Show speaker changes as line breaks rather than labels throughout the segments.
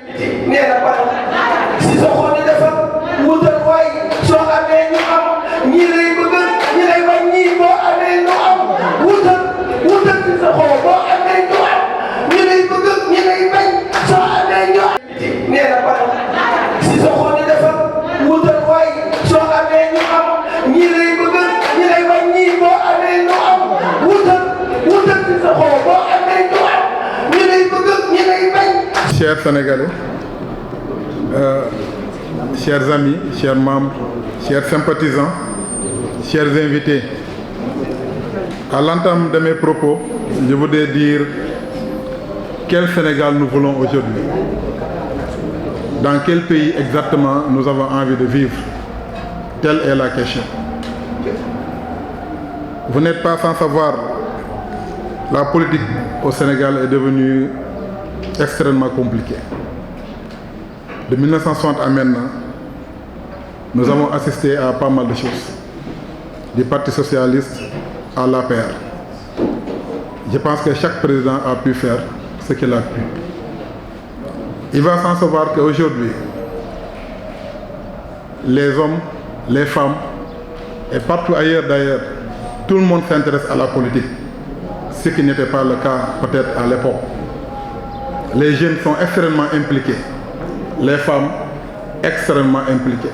nee na pare si sa xol di defar wutal waay soo amee ñu am ñii lay bëgg ñi lay bañ ñii boo amee ñu am wutal si sa xol boo amee ñu am ñi lay bëgg ñi lay bañ soo amee ñu am nee na pare si sa xol di defar wutal waay soo amee ñu am ñii lay bëgg ñi lay bañ ñii boo amee ñu am wutal si sa xol boo amee ñu am ñi lay bëgg ñi lay bañ.
Chers Sénégalais, chers amis, chers membres, chers sympathisants, chers invités, à l'entame de mes propos, je voudrais dire quel Sénégal nous voulons aujourd'hui. Dans quel pays exactement nous avons envie de vivre? Telle est la question. Vous n'êtes pas sans savoir, la politique au Sénégal est devenue extrêmement compliquée. De 1960 à maintenant, nous avons assisté à pas mal de choses. Du Parti socialiste à l'APR. Je pense que chaque président a pu faire ce qu'il a pu. Il va s'en savoir qu'aujourd'hui, les hommes, les femmes, et partout ailleurs d'ailleurs, tout le monde s'intéresse à la politique. Ce qui n'était pas le cas peut-être à l'époque. Les jeunes sont extrêmement impliqués, les femmes extrêmement impliquées.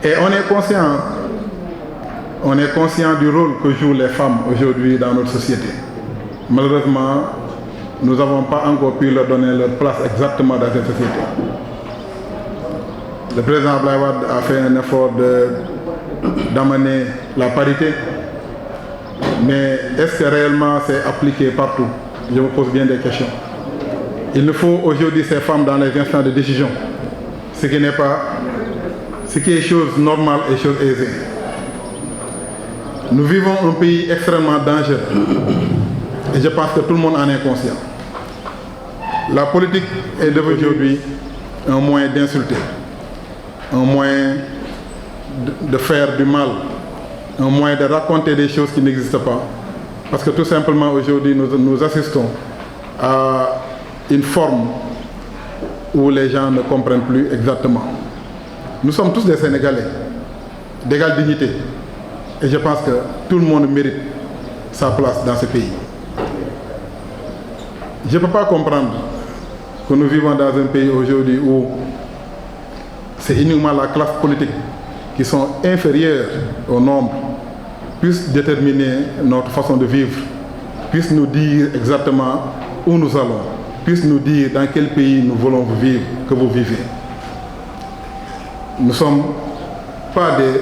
Et on est conscient du rôle que jouent les femmes aujourd'hui dans notre société. Malheureusement, nous n'avons pas encore pu leur donner leur place exactement dans cette société. Le président Abdoulaye Wade a fait un effort d'amener la parité, mais est-ce que réellement c'est appliqué partout? Je me pose bien des questions. Il nous faut aujourd'hui ces femmes dans les instants de décision, ce qui est chose normale et chose aisée. Nous vivons un pays extrêmement dangereux et je pense que tout le monde en est conscient. La politique est devenue aujourd'hui un moyen d'insulter, un moyen de faire du mal, un moyen de raconter des choses qui n'existent pas. Parce que tout simplement aujourd'hui nous assistons à une forme où les gens ne comprennent plus exactement. Nous sommes tous des Sénégalais d'égale dignité et je pense que tout le monde mérite sa place dans ce pays. Je ne peux pas comprendre que nous vivons dans un pays aujourd'hui où c'est uniquement la classe politique qui sont inférieures au nombre puisse déterminer notre façon de vivre, puisse nous dire exactement où nous allons, puisse nous dire dans quel pays nous voulons vivre, que vous vivez. Nous ne sommes pas des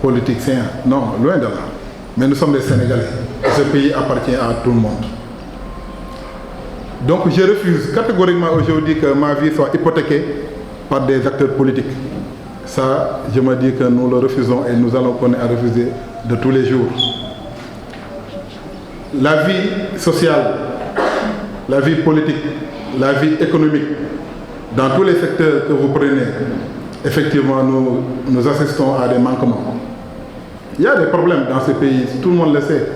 politiciens, non, loin de là, mais nous sommes des Sénégalais. Ce pays appartient à tout le monde. Donc je refuse catégoriquement aujourd'hui que ma vie soit hypothéquée par des acteurs politiques. Ça, je me dis que nous le refusons et nous allons continuer à refuser de tous les jours. La vie sociale, la vie politique, la vie économique, dans tous les secteurs que vous prenez, effectivement, nous assistons à des manquements. Il y a des problèmes dans ce pays, tout le monde le sait,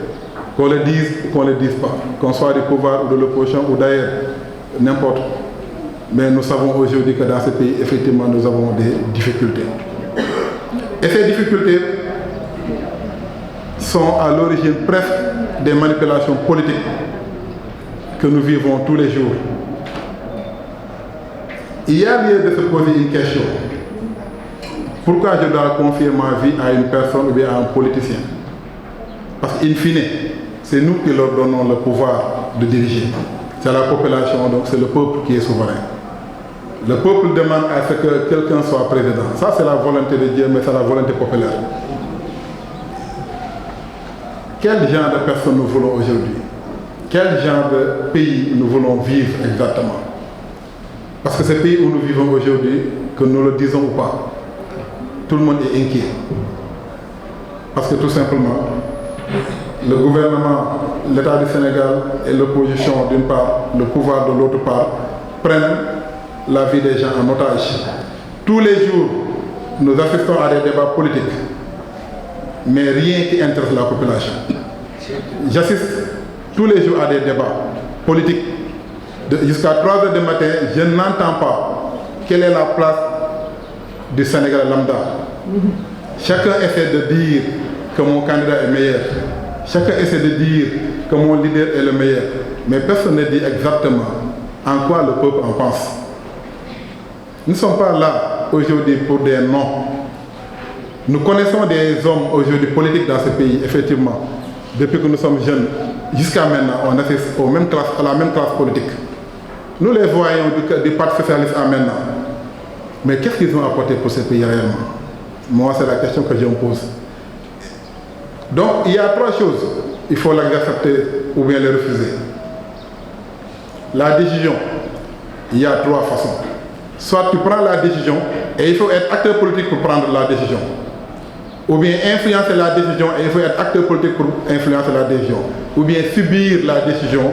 qu'on le dise ou qu'on ne le dise pas, qu'on soit du pouvoir ou de l'opposition ou d'ailleurs, n'importe. Mais nous savons aujourd'hui que dans ce pays, effectivement, nous avons des difficultés. Et ces difficultés sont à l'origine presque des manipulations politiques que nous vivons tous les jours. Il y a lieu de se poser une question. Pourquoi je dois confier ma vie à une personne ou bien à un politicien? Parce qu'in fine, c'est nous qui leur donnons le pouvoir de diriger. C'est la population, donc c'est le peuple qui est souverain. Le peuple demande à ce que quelqu'un soit président. Ça, c'est la volonté de Dieu, mais c'est la volonté populaire. Quel genre de personne nous voulons aujourd'hui? Quel genre de pays nous voulons vivre exactement? Parce que ce pays où nous vivons aujourd'hui, que nous le disons ou pas, tout le monde est inquiet. Parce que tout simplement, le gouvernement, l'État du Sénégal et l'opposition d'une part, le pouvoir de l'autre part, prennent la vie des gens en otage. Tous les jours, nous assistons à des débats politiques, mais rien qui intéresse la population. J'assiste tous les jours à des débats politiques, jusqu'à 3 heures du matin, je n'entends pas quelle est la place du Sénégal lambda. Chacun essaie de dire que mon candidat est meilleur. Chacun essaie de dire que mon leader est le meilleur. Mais personne ne dit exactement en quoi le peuple en pense. Nous ne sommes pas là aujourd'hui pour des noms. Nous connaissons des hommes aujourd'hui politiques dans ce pays, effectivement. Depuis que nous sommes jeunes, jusqu'à maintenant, on assiste à la même classe politique. Nous les voyons du Parti socialiste à maintenant. Mais qu'est-ce qu'ils ont apporté pour ce pays réellement? Moi, c'est la question que je me pose. Donc, il y a 3 choses. Il faut l'accepter ou bien les refuser. La décision, il y a 3 façons. Soit tu prends la décision, et il faut être acteur politique pour prendre la décision. Ou bien influencer la décision, et il faut être acteur politique pour influencer la décision. Ou bien subir la décision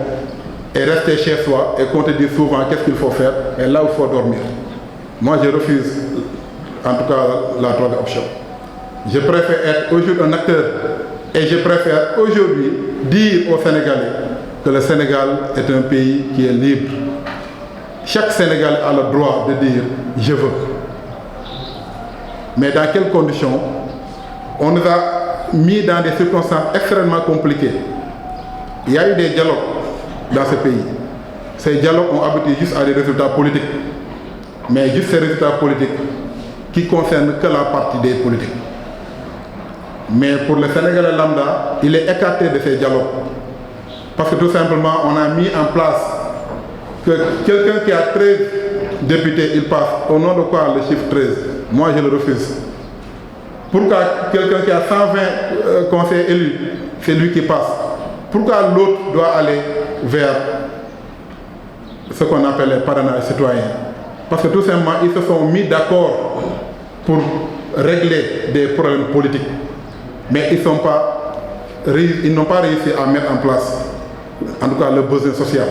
et rester chez soi et qu'on te dit souvent qu'est-ce qu'il faut faire, et là où il faut dormir. Moi, je refuse, en tout cas, la 3e option. Je préfère être aujourd'hui un acteur et je préfère aujourd'hui dire aux Sénégalais que le Sénégal est un pays qui est libre. Chaque Sénégalais a le droit de dire « je veux ». Mais dans quelles conditions? On nous a mis dans des circonstances extrêmement compliquées. Il y a eu des dialogues dans ce pays. Ces dialogues ont abouti juste à des résultats politiques. Mais juste ces résultats politiques qui concernent que la partie des politiques. Mais pour le Sénégalais lambda, il est écarté de ces dialogues. Parce que tout simplement, on a mis en place que quelqu'un qui a 13 députés, il passe. Au nom de quoi le chiffre 13? Moi, je le refuse. Pourquoi quelqu'un qui a 120 conseillers élus, c'est lui qui passe? Pourquoi l'autre doit aller vers ce qu'on appelle les parrainages citoyens? Parce que tout simplement, ils se sont mis d'accord pour régler des problèmes politiques. Mais ils n'ont pas réussi à mettre en place, en tout cas, le besoin social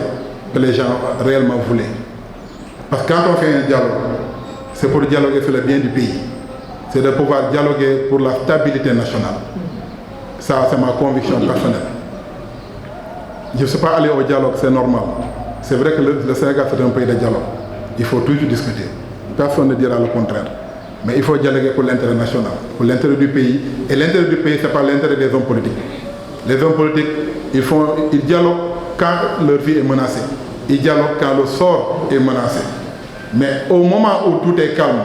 que les gens réellement voulaient. Parce que quand on fait un dialogue, c'est pour dialoguer sur le bien du pays. C'est de pouvoir dialoguer pour la stabilité nationale. Ça, c'est ma conviction personnelle. Je ne suis pas allé au dialogue, c'est normal. C'est vrai que le Sénégal, c'est un pays de dialogue. Il faut toujours discuter. Personne ne dira le contraire. Mais il faut dialoguer pour l'intérêt national, pour l'intérêt du pays. Et l'intérêt du pays, ce n'est pas l'intérêt des hommes politiques. Les hommes politiques, ils dialoguent quand leur vie est menacée. Ils dialoguent quand le sort est menacé. Mais au moment où tout est calme,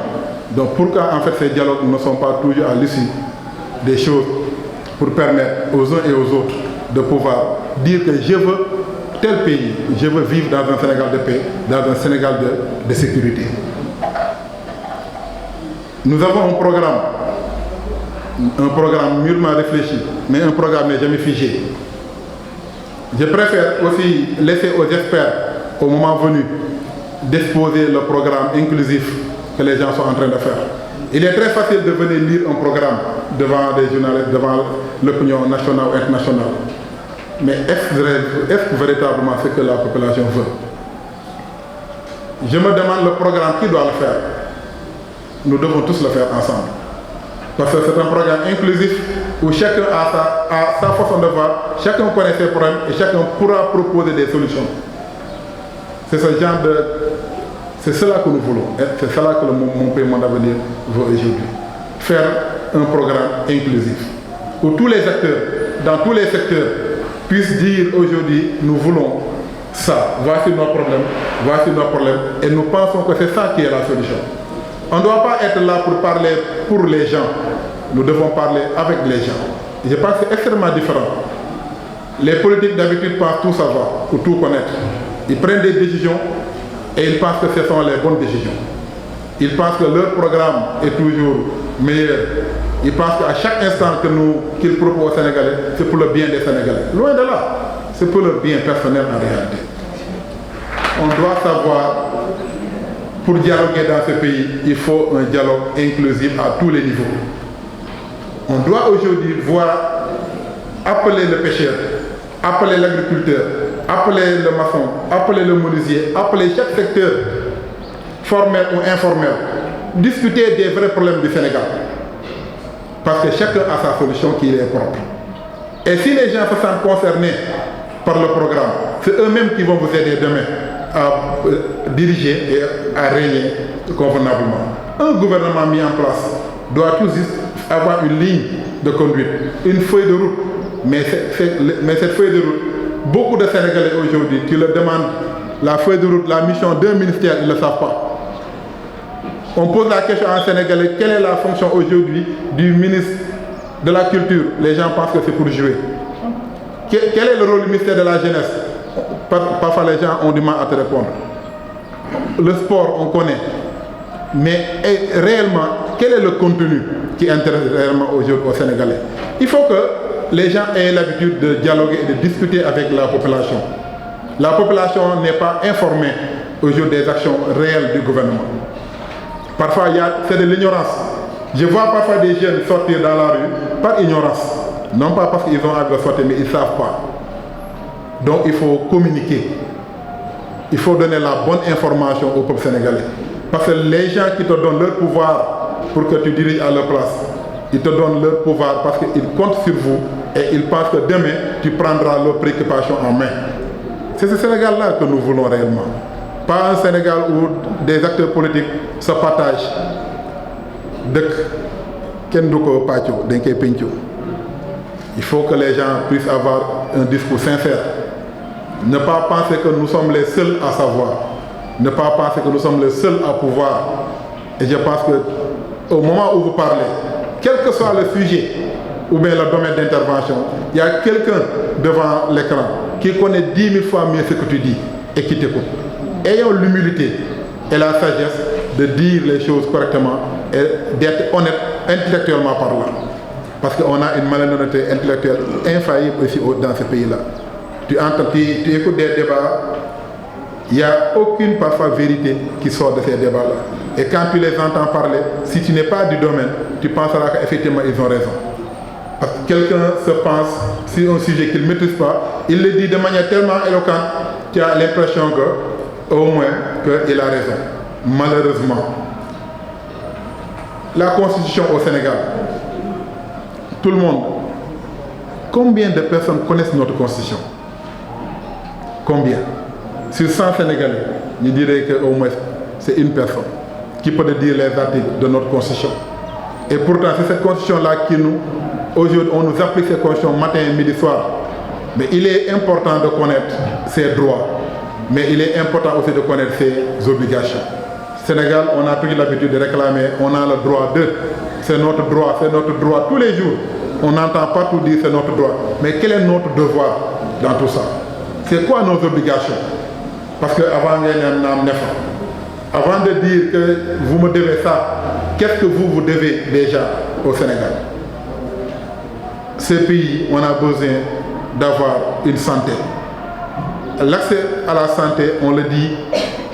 donc pourquoi en fait ces dialogues ne sont pas toujours à l'issue des choses pour permettre aux uns et aux autres de pouvoir dire que je veux tel pays, je veux vivre dans un Sénégal de paix, dans un Sénégal de sécurité. Nous avons un programme mûrement réfléchi, mais un programme n'est jamais figé. Je préfère aussi laisser aux experts, au moment venu, d'exposer le programme inclusif que les gens sont en train de faire. Il est très facile de venir lire un programme devant des journalistes, devant l'opinion nationale ou internationale. Mais est-ce véritablement ce que la population veut? Je me demande le programme qui doit le faire. Nous devons tous le faire ensemble. Parce que c'est un programme inclusif où chacun a sa façon de voir, chacun connaît ses problèmes et chacun pourra proposer des solutions. C'est ce genre de... C'est cela que nous voulons. C'est cela que mon pays, mon avenir veut aujourd'hui. Faire un programme inclusif où tous les acteurs, dans tous les secteurs, puissent dire aujourd'hui, nous voulons ça, voici nos problèmes, et nous pensons que c'est ça qui est la solution. On ne doit pas être là pour parler pour les gens, nous devons parler avec les gens. Je pense que c'est extrêmement différent. Les politiques d'habitude pensent tout savoir, ou tout connaître. Ils prennent des décisions et ils pensent que ce sont les bonnes décisions. Ils pensent que leur programme est toujours meilleur. Ils pensent qu'à chaque instant qu'ils proposent aux Sénégalais, c'est pour le bien des Sénégalais. Loin de là, c'est pour leur bien personnel en réalité. On doit savoir, pour dialoguer dans ce pays, il faut un dialogue inclusif à tous les niveaux. On doit aujourd'hui voir appeler le pêcheur, appeler l'agriculteur, appeler le maçon, appeler le menuisier, appeler chaque secteur, formel ou informel, discuter des vrais problèmes du Sénégal. Parce que chacun a sa solution qui est propre. Et si les gens se sentent concernés par le programme, c'est eux-mêmes qui vont vous aider demain. à diriger et à régner convenablement. Un gouvernement mis en place doit tout juste avoir une ligne de conduite, une feuille de route. Mais cette feuille de route, beaucoup de Sénégalais aujourd'hui, tu leur demandes la feuille de route, la mission d'un ministère, ils ne le savent pas. On pose la question à un Sénégalais, quelle est la fonction aujourd'hui du ministre de la Culture? Les gens pensent que c'est pour jouer. Quel est le rôle du ministère de la Jeunesse? Parfois les gens ont du mal à te répondre. Le sport, on connaît. Mais réellement, quel est le contenu qui intéresse réellement aujourd'hui aux Sénégalais? Il faut que les gens aient l'habitude de dialoguer et de discuter avec la population. La population n'est pas informée aujourd'hui des actions réelles du gouvernement. Parfois, c'est de l'ignorance. Je vois parfois des jeunes sortir dans la rue par ignorance. Non pas parce qu'ils ont envie de sortir, mais ils ne savent pas. Donc il faut communiquer. Il faut donner la bonne information au peuple sénégalais. Parce que les gens qui te donnent leur pouvoir pour que tu diriges à leur place, ils te donnent leur pouvoir parce qu'ils comptent sur vous et ils pensent que demain, tu prendras leurs préoccupations en main. C'est ce Sénégal-là que nous voulons réellement. Pas un Sénégal où des acteurs politiques se partagent. Il faut que les gens puissent avoir un discours sincère. Ne pas penser que nous sommes les seuls à savoir. Ne pas penser que nous sommes les seuls à pouvoir. Et je pense qu'au moment où vous parlez, quel que soit le sujet ou bien le domaine d'intervention, il y a quelqu'un devant l'écran qui connaît 10 000 fois mieux ce que tu dis et qui t'écoute. Ayons l'humilité et la sagesse de dire les choses correctement et d'être honnête intellectuellement parlant. Parce qu'on a une malhonnêteté intellectuelle infaillible aussi dans ce pays-là. Tu écoutes des débats, il n'y a aucune parfois vérité qui sort de ces débats-là. Et quand tu les entends parler, si tu n'es pas du domaine, tu penseras qu'effectivement ils ont raison. Parce que quelqu'un se pense sur un sujet qu'il ne maîtrise pas, il le dit de manière tellement éloquente, tu as l'impression qu'au moins qu'il a raison. Malheureusement, la constitution au Sénégal, tout le monde, combien de personnes connaissent notre constitution? Combien? Sur 100 Sénégalais, je dirais qu'au moins c'est une personne qui peut dire les articles de notre constitution. Et pourtant, c'est cette constitution-là qui nous, aujourd'hui, on nous applique cette constitution matin, midi, soir. Mais il est important de connaître ses droits, mais il est important aussi de connaître ses obligations. Sénégal, on a pris l'habitude de réclamer, on a le droit de, c'est notre droit tous les jours. On entend partout dire c'est notre droit. Mais quel est notre devoir dans tout ça? C'est quoi nos obligations? Parce qu'avant de dire que vous me devez ça, qu'est-ce que vous devez déjà au Sénégal? Ce pays, on a besoin d'avoir une santé. L'accès à la santé, on le dit,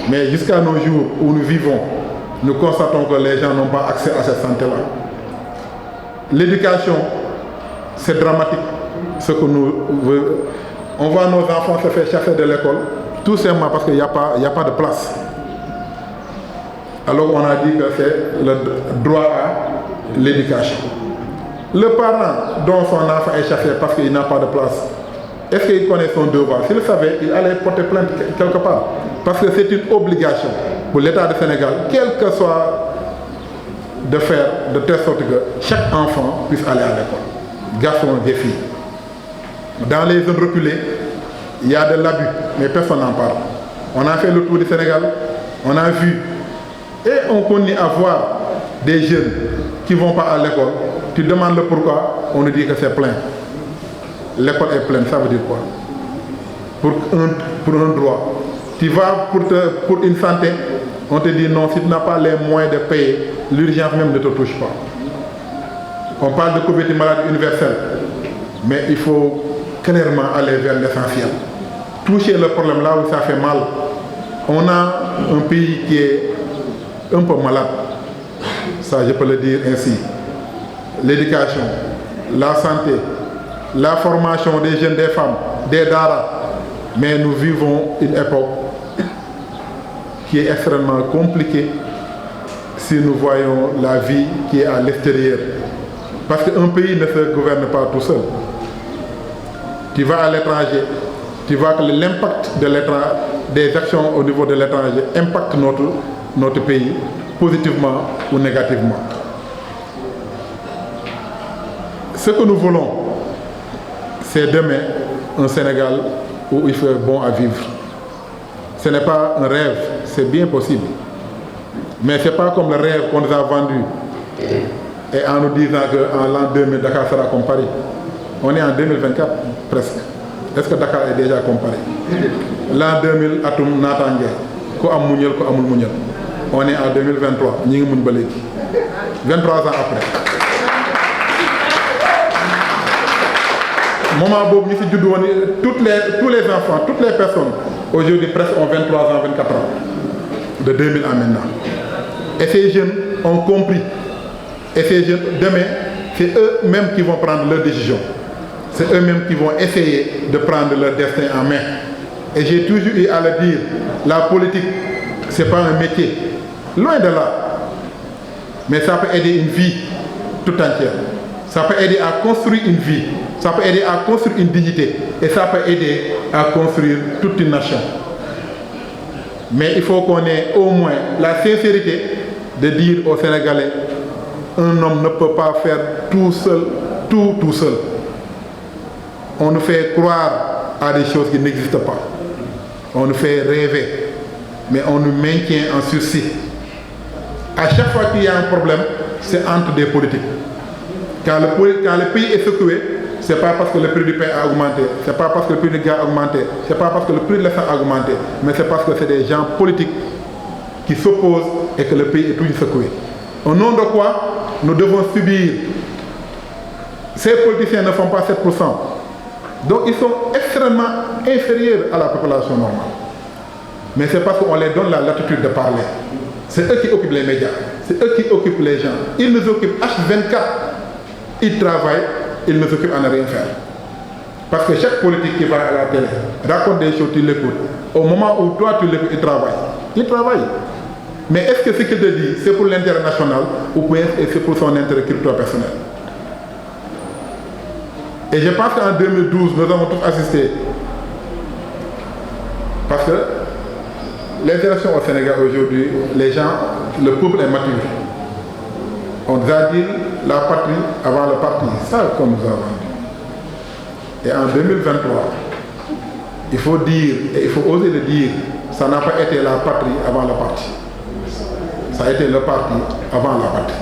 mais jusqu'à nos jours où nous vivons, nous constatons que les gens n'ont pas accès à cette santé-là. L'éducation, c'est dramatique. Ce que on voit nos enfants se faire chasser de l'école, tout simplement parce qu'il n'y a pas de place. Alors on a dit que c'est le droit à l'éducation. Le parent dont son enfant est chassé parce qu'il n'a pas de place, est-ce qu'il connaît son devoir? S'il le savait, il allait porter plainte quelque part. Parce que c'est une obligation pour l'État du Sénégal, quel que soit, de faire de telle sorte que chaque enfant puisse aller à l'école. Garçons et filles. Dans les zones reculées, il y a de l'abus, mais personne n'en parle. On a fait le tour du Sénégal, on a vu, et on continue à voir des jeunes qui ne vont pas à l'école. Tu demandes le pourquoi, on nous dit que c'est plein. L'école est pleine, ça veut dire quoi? Pour un droit. Tu vas pour une santé, on te dit non, si tu n'as pas les moyens de payer, l'urgence même ne te touche pas. On parle de couverture maladie universelle, mais il faut clairement aller vers l'essentiel. Toucher le problème là où ça fait mal. On a un pays qui est un peu malade, ça je peux le dire ainsi. L'éducation, la santé, la formation des jeunes, des femmes, des daras. Mais nous vivons une époque qui est extrêmement compliquée si nous voyons la vie qui est à l'extérieur. Parce qu'un pays ne se gouverne pas tout seul. Tu vas à l'étranger, tu vois que l'impact de des actions au niveau de l'étranger impactent notre pays positivement ou négativement. Ce que nous voulons, c'est demain un Sénégal où il fait bon à vivre. Ce n'est pas un rêve, c'est bien possible. Mais ce n'est pas comme le rêve qu'on nous a vendu et en nous disant qu'en l'an 2000, Dakar sera comme Paris. On est en 2024 presque. Est-ce que Dakar est déjà comparé? L'an 2000, Atum Natangé, ko am muñal, ko amul muñal. On est en 2023, ñi ngi muñ ba légui. 23 ans après. Moment bobu ñi ci judd won tous les enfants, toutes les personnes aujourd'hui presque ont 23 ans, 24 ans. De 2000 à maintenant. Et ces jeunes ont compris. Et ces jeunes, demain, c'est eux-mêmes qui vont prendre leurs décisions. C'est eux-mêmes qui vont essayer de prendre leur destin en main. Et j'ai toujours eu à le dire, la politique, ce n'est pas un métier. Loin de là. Mais ça peut aider une vie tout entière. Ça peut aider à construire une vie. Ça peut aider à construire une dignité. Et ça peut aider à construire toute une nation. Mais il faut qu'on ait au moins la sincérité de dire aux Sénégalais, un homme ne peut pas faire tout seul, tout seul. On nous fait croire à des choses qui n'existent pas. On nous fait rêver, mais on nous maintient en sursis. À chaque fois qu'il y a un problème, c'est entre des politiques. Quand le pays est secoué, ce n'est pas parce que le prix du pain a augmenté, ce n'est pas parce que le prix du gaz a augmenté, ce n'est pas parce que le prix de l'essence a augmenté, mais c'est parce que c'est des gens politiques qui s'opposent et que le pays est toujours secoué. Au nom de quoi nous devons subir. Ces politiciens ne font pas 7%. Donc ils sont extrêmement inférieurs à la population normale. Mais c'est parce qu'on les donne la latitude de parler. C'est eux qui occupent les médias, c'est eux qui occupent les gens. Ils nous occupent H24, ils travaillent, ils nous occupent à ne rien faire. Parce que chaque politique qui va à la télé raconte des choses, tu l'écoutes. Au moment où toi tu l'écoutes, il travaille. Il travaille. Mais est-ce que ce qu'il te dit, c'est pour l'intérêt national ou bien c'est pour son intérêt crypto-personnel? Et je pense qu'en 2012, nous avons tous assisté. Parce que les élections au Sénégal aujourd'hui, les gens, le peuple est mature. On nous a dit la patrie avant le parti. Ça qu'on nous a vendu. Et en 2023, il faut dire, et il faut oser le dire, ça n'a pas été la patrie avant le parti. Ça a été le parti avant la patrie.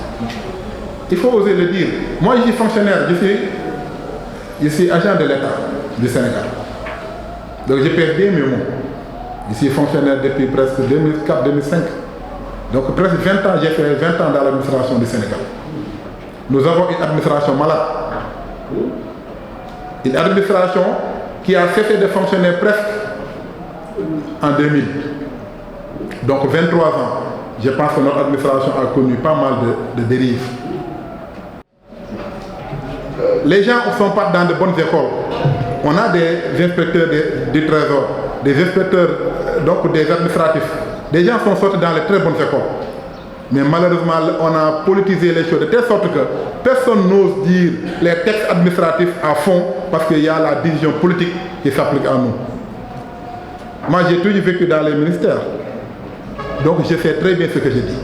Il faut oser le dire. Moi, je suis fonctionnaire, je suis agent de l'État du Sénégal. Donc je pèse bien mes mots. Je suis fonctionnaire depuis presque 2004-2005. Donc presque 20 ans, j'ai fait 20 ans dans l'administration du Sénégal. Nous avons une administration malade. Une administration qui a cessé de fonctionner presque en 2000. Donc 23 ans. Je pense que notre administration a connu pas mal de dérives. Les gens ne sont pas dans de bonnes écoles. On a des inspecteurs du Trésor, des inspecteurs, donc des administratifs. Les gens sont sortis dans les très bonnes écoles. Mais malheureusement, on a politisé les choses de telle sorte que personne n'ose dire les textes administratifs à fond parce qu'il y a la division politique qui s'applique à nous. Moi, j'ai toujours vécu dans les ministères. Donc je sais très bien ce que je dis.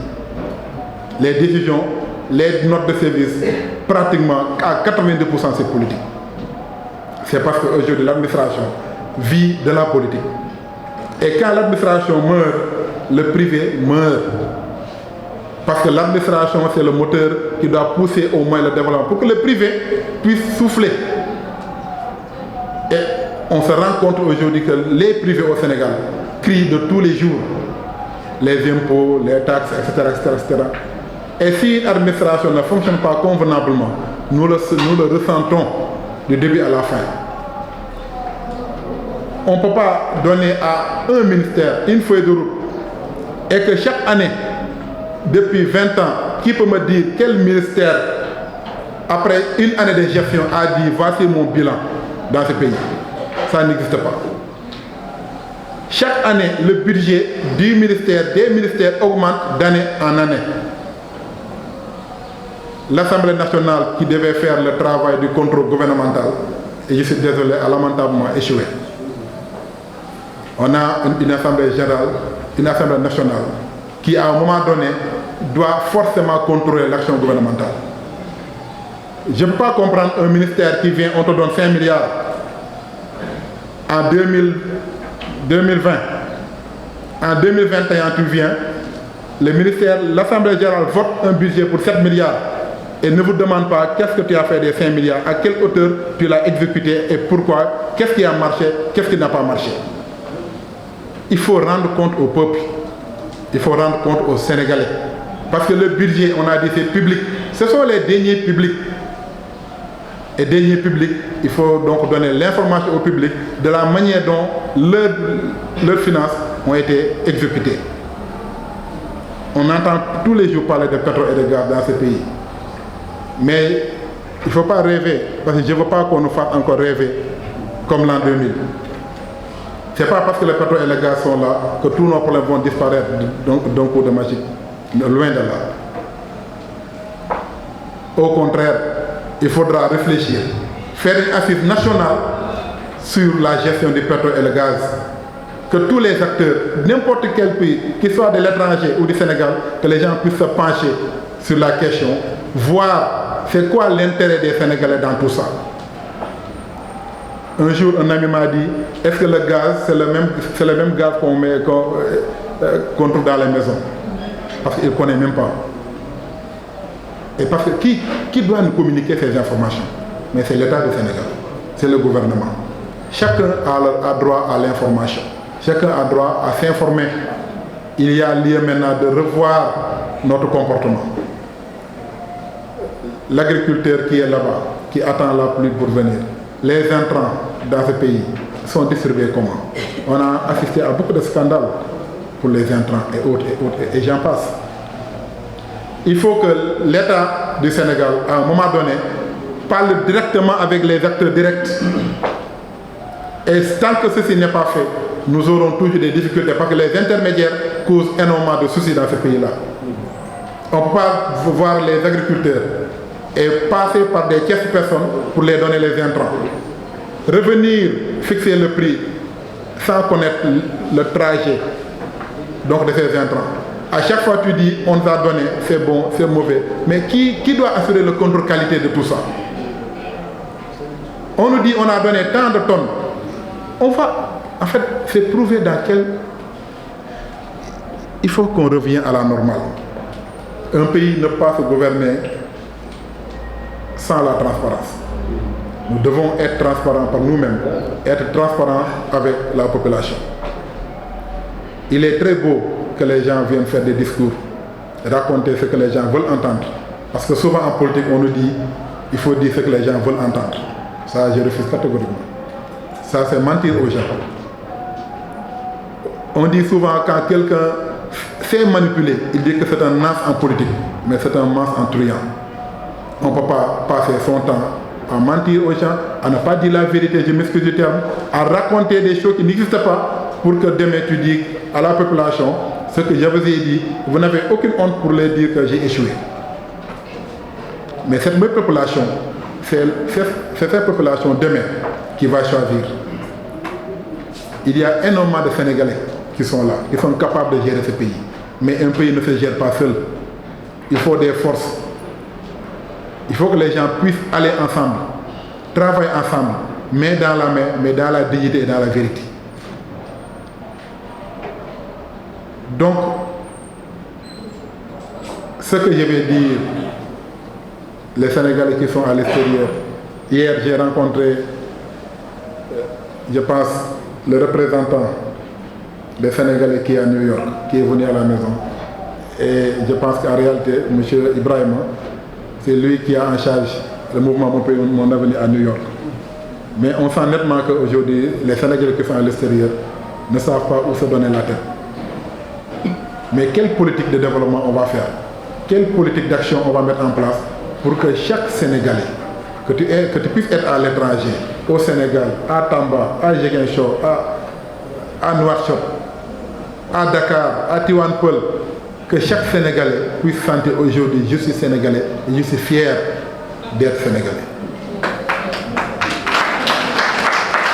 Les décisions, les notes de service, pratiquement à 92% c'est politique. C'est parce qu'aujourd'hui l'administration vit de la politique. Et quand l'administration meurt, le privé meurt. Parce que l'administration c'est le moteur qui doit pousser au moins le développement pour que le privé puisse souffler. Et on se rend compte aujourd'hui que les privés au Sénégal crient de tous les jours. Les impôts, les taxes, etc., etc., etc. Et si l'administration ne fonctionne pas convenablement, nous le ressentons du début à la fin. On ne peut pas donner à un ministère une feuille de route et que chaque année, depuis 20 ans, qui peut me dire quel ministère, après une année de gestion, a dit voici mon bilan dans ce pays? Ça n'existe pas. Chaque année, le budget du ministère, des ministères augmente d'année en année. L'Assemblée nationale qui devait faire le travail du contrôle gouvernemental, et je suis désolé, a lamentablement échoué. On a une assemblée générale, une assemblée nationale qui, à un moment donné, doit forcément contrôler l'action gouvernementale. Je ne peux pas comprendre un ministère qui vient, on te donne 5 milliards en 2020. En 2021, tu viens, le ministère, l'Assemblée générale vote un budget pour 7 milliards et ne vous demande pas qu'est-ce que tu as fait des 5 milliards, à quelle hauteur tu l'as exécuté et pourquoi, qu'est-ce qui a marché, qu'est-ce qui n'a pas marché. Il faut rendre compte au peuple, il faut rendre compte aux Sénégalais. Parce que le budget, on a dit, c'est public. Ce sont les deniers publics. Et deniers publics, il faut donc donner l'information au public de la manière dont leurs finances ont été exécutées. On entend tous les jours parler de pétrole et de gaz dans ce pays. Mais il ne faut pas rêver, parce que je ne veux pas qu'on nous fasse encore rêver comme l'an 2000. Ce n'est pas parce que le pétrole et le gaz sont là que tous nos problèmes vont disparaître d'un coup de magie. Loin de là. Au contraire, il faudra réfléchir, faire une assise nationale sur la gestion du pétrole et le gaz. Que tous les acteurs, n'importe quel pays, qu'ils soient de l'étranger ou du Sénégal, que les gens puissent se pencher sur la question, voir c'est quoi l'intérêt des Sénégalais dans tout ça. Un jour, un ami m'a dit, est-ce que le gaz, c'est le même gaz qu'on trouve dans les maisons? Parce qu'il ne connaît même pas. Et parce que qui doit nous communiquer ces informations? Mais c'est l'État du Sénégal, c'est le gouvernement. Chacun a droit à l'information, chacun a droit à s'informer. Il y a lieu maintenant de revoir notre comportement. L'agriculteur qui est là-bas, qui attend la pluie pour venir, les intrants dans ce pays sont distribués comment? On a assisté à beaucoup de scandales pour les intrants et autres, et j'en passe. Il faut que l'État du Sénégal, à un moment donné, parle directement avec les acteurs directs. Et tant que ceci n'est pas fait, nous aurons toujours des difficultés parce que les intermédiaires causent énormément de soucis dans ce pays-là. On ne peut pas voir les agriculteurs et passer par des tierces personnes pour les donner les intrants. Revenir fixer le prix sans connaître le trajet donc de ces intrants. À chaque fois tu dis on nous a donné, c'est bon, c'est mauvais. Mais qui doit assurer le contrôle qualité de tout ça? On nous dit on a donné tant de tonnes. En fait, c'est prouvé dans quel... Il faut qu'on revienne à la normale. Un pays ne peut pas se gouverner sans la transparence. Nous devons être transparents par nous-mêmes, être transparents avec la population. Il est très beau que les gens viennent faire des discours, raconter ce que les gens veulent entendre. Parce que souvent en politique, on nous dit il faut dire ce que les gens veulent entendre. Ça, je refuse catégoriquement. Ça, c'est mentir aux gens. On dit souvent quand quelqu'un sait manipuler, il dit que c'est un as en politique, mais c'est un mas en truand. On ne peut pas passer son temps à mentir aux gens, à ne pas dire la vérité, je m'excuse du terme, à raconter des choses qui n'existent pas pour que demain tu dises à la population ce que je vous ai dit, vous n'avez aucune honte pour leur dire que j'ai échoué. Mais cette même population, c'est cette population demain qui va choisir. Il y a énormément de Sénégalais qui sont là, qui sont capables de gérer ce pays. Mais un pays ne se gère pas seul. Il faut des forces. Il faut que les gens puissent aller ensemble, travailler ensemble, main dans la main, mais dans la dignité et dans la vérité. Donc, ce que je vais dire, les Sénégalais qui sont à l'extérieur, hier j'ai rencontré, je pense, le représentant des Sénégalais qui est à New York, qui est venu à la maison. Et je pense qu'en réalité, M. Ibrahima, c'est lui qui a en charge le mouvement Mon Pays, Mon Avenir à New York. Mais on sent nettement qu'aujourd'hui, les Sénégalais qui sont à l'extérieur ne savent pas où se donner la tête. Mais quelle politique de développement on va faire? Quelle politique d'action on va mettre en place pour que chaque Sénégalais, que tu puisses être à l'étranger, au Sénégal, à Tamba, à Ziguinchor, à Nouakchott, à Dakar, à Tivaouane-Peulh, que chaque Sénégalais puisse sentir aujourd'hui je suis Sénégalais et je suis fier d'être Sénégalais.